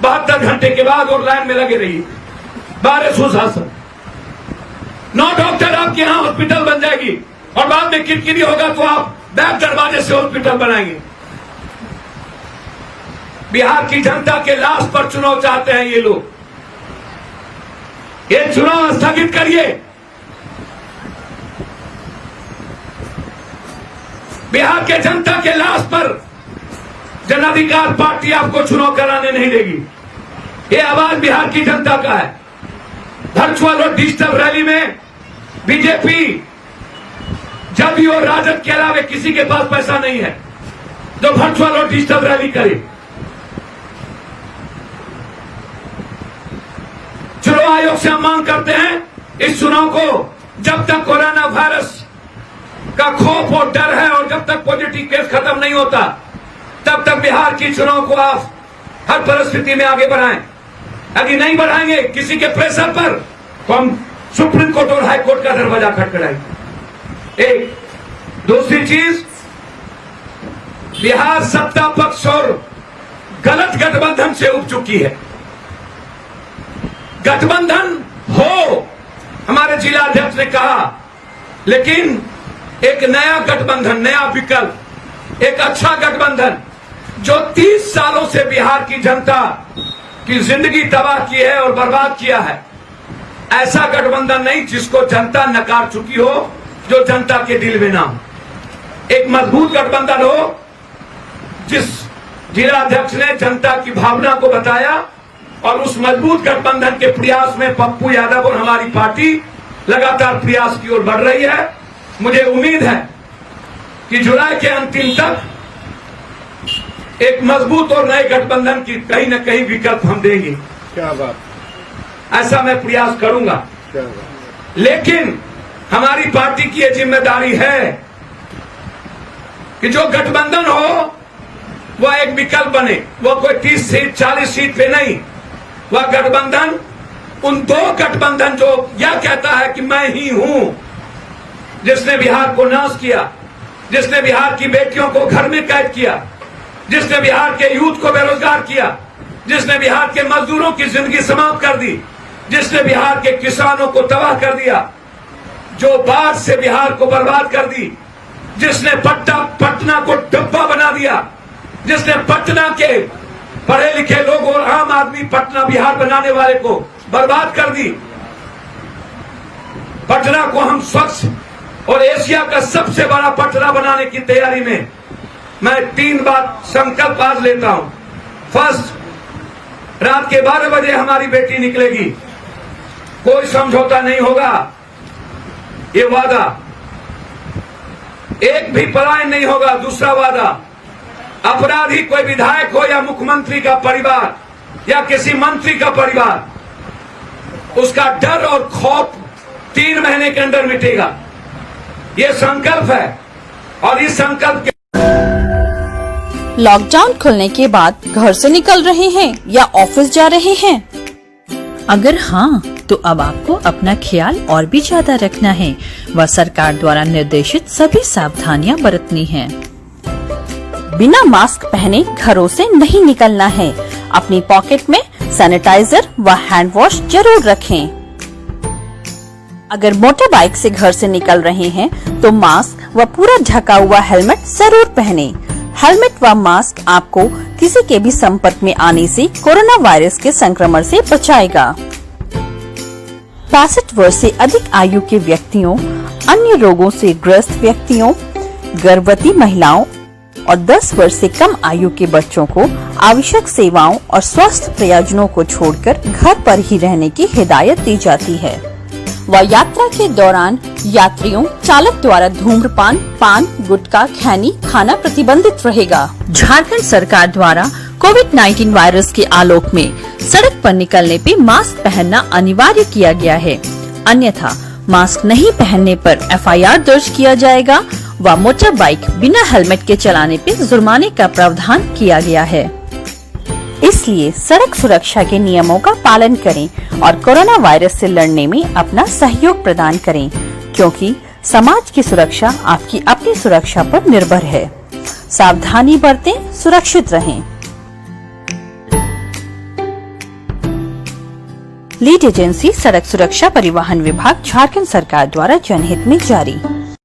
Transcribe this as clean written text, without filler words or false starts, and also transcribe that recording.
72 घंटे के बाद और लाइन में लगे रहिए। बारे सुशासन, 9 डॉक्टर आपके यहाँ हॉस्पिटल बन जाएगी और बाद में किरकिरी होगा तो आप बैक दरवाजे से हॉस्पिटल बनाएंगे। बिहार की जनता के लाश पर चुनाव चाहते हैं ये लोग। ये चुनाव स्थगित करिए। बिहार के जनता के लाश पर जन अधिकार पार्टी आपको चुनाव कराने नहीं देगी। ये आवाज बिहार की जनता का है। वर्चुअल और डिजिटल रैली में बीजेपी, जदयू और राजद के अलावा किसी के पास पैसा नहीं है जो वर्चुअल और डिजिटल रैली करे। चुनाव आयोग से हम मांग करते हैं इस चुनाव को जब तक कोरोना वायरस का खौफ और डर है और जब तक पॉजिटिव केस खत्म नहीं होता तब तक बिहार की चुनाव को आप हर परिस्थिति में आगे बढ़ाएं। यदि नहीं बढ़ाएंगे किसी के प्रेशर पर तो हम सुप्रीम कोर्ट और हाई कोर्ट का दरवाजा खटखटाएंगे। एक दूसरी चीज, बिहार सत्ता पक्ष और गलत गठबंधन से उब चुकी है। गठबंधन हो, हमारे जिला अध्यक्ष ने कहा, लेकिन एक नया गठबंधन, नया विकल्प, एक अच्छा गठबंधन जो 30 सालों से बिहार की जनता की जिंदगी तबाह की है और बर्बाद किया है। ऐसा गठबंधन नहीं जिसको जनता नकार चुकी हो, जो जनता के दिल में ना हो। एक मजबूत गठबंधन हो। जिस जिला अध्यक्ष ने जनता की भावना को बताया और उस मजबूत गठबंधन के प्रयास में पप्पू यादव और हमारी पार्टी लगातार प्रयास की ओर बढ़ रही है। मुझे उम्मीद है कि जुलाई के अंतिम तक एक मजबूत और नए गठबंधन की कहीं न कहीं विकल्प हम देंगे। क्या बात, ऐसा मैं प्रयास करूंगा। क्या बात। लेकिन हमारी पार्टी की यह जिम्मेदारी है कि जो गठबंधन हो वह एक विकल्प बने। वह कोई 30 सीट 40 सीट पे नहीं, वह गठबंधन उन 2 गठबंधन जो यह कहता है कि मैं ही हूं, जिसने बिहार को नाश किया, जिसने बिहार की बेटियों को घर में कैद किया, जिसने बिहार के यूथ को बेरोजगार किया, जिसने बिहार के मजदूरों की जिंदगी समाप्त कर दी, जिसने बिहार के किसानों को तबाह कर दिया, जो बाढ़ से बिहार को बर्बाद कर दी, जिसने पटना को डब्बा बना दिया, जिसने पटना के पढ़े लिखे लोग और आम आदमी पटना बिहार बनाने वाले को बर्बाद कर दी। पटना को हम स्वच्छ और एशिया का सबसे बड़ा पटना बनाने की तैयारी में मैं 3 बात संकल्प आज लेता हूं। फर्स्ट, रात के 12 बजे हमारी बेटी निकलेगी, कोई समझौता नहीं होगा, ये वादा। एक भी पलायन नहीं होगा, दूसरा वादा। अपराधी कोई विधायक हो या मुख्यमंत्री का परिवार या किसी मंत्री का परिवार, उसका डर और खौफ 3 महीने के अंदर मिटेगा। ये संकल्प है और इस संकल्प के लॉकडाउन खुलने के बाद घर से निकल रहे हैं या ऑफिस जा रहे हैं? अगर हाँ, तो अब आपको अपना ख्याल और भी ज्यादा रखना है व सरकार द्वारा निर्देशित सभी सावधानियां बरतनी हैं। बिना मास्क पहने घरों से नहीं निकलना है। अपनी पॉकेट में सैनिटाइजर व हैंड वॉश जरूर रखें। अगर मोटर बाइक से घर से निकल रहे हैं तो मास्क व पूरा ढका हुआ हेलमेट जरूर पहनें। हेलमेट व मास्क आपको किसी के भी संपर्क में आने से कोरोना वायरस के संक्रमण से बचाएगा। 65 वर्ष से अधिक आयु के व्यक्तियों, अन्य रोगों से ग्रस्त व्यक्तियों, गर्भवती महिलाओं और 10 वर्ष से कम आयु के बच्चों को आवश्यक सेवाओं और स्वास्थ्य प्रयोजनों को छोड़कर घर पर ही रहने की हिदायत दी जाती है। व यात्रा के दौरान यात्रियों चालक द्वारा धूम्रपान, पान, गुटखा, खैनी खाना प्रतिबंधित रहेगा। झारखंड सरकार द्वारा कोविड-19 वायरस के आलोक में सड़क पर निकलने पे मास्क पहनना अनिवार्य किया गया है। अन्यथा मास्क नहीं पहनने पर FIR दर्ज किया जाएगा व मोटर बाइक बिना हेलमेट के चलाने पे जुर्माने का प्रावधान किया गया है। इसलिए सड़क सुरक्षा के नियमों का पालन करें और कोरोना वायरस से लड़ने में अपना सहयोग प्रदान करें, क्योंकि समाज की सुरक्षा आपकी अपनी सुरक्षा पर निर्भर है। सावधानी बरतें, सुरक्षित रहें। लीड एजेंसी सड़क सुरक्षा परिवहन विभाग झारखंड सरकार द्वारा जनहित में जारी।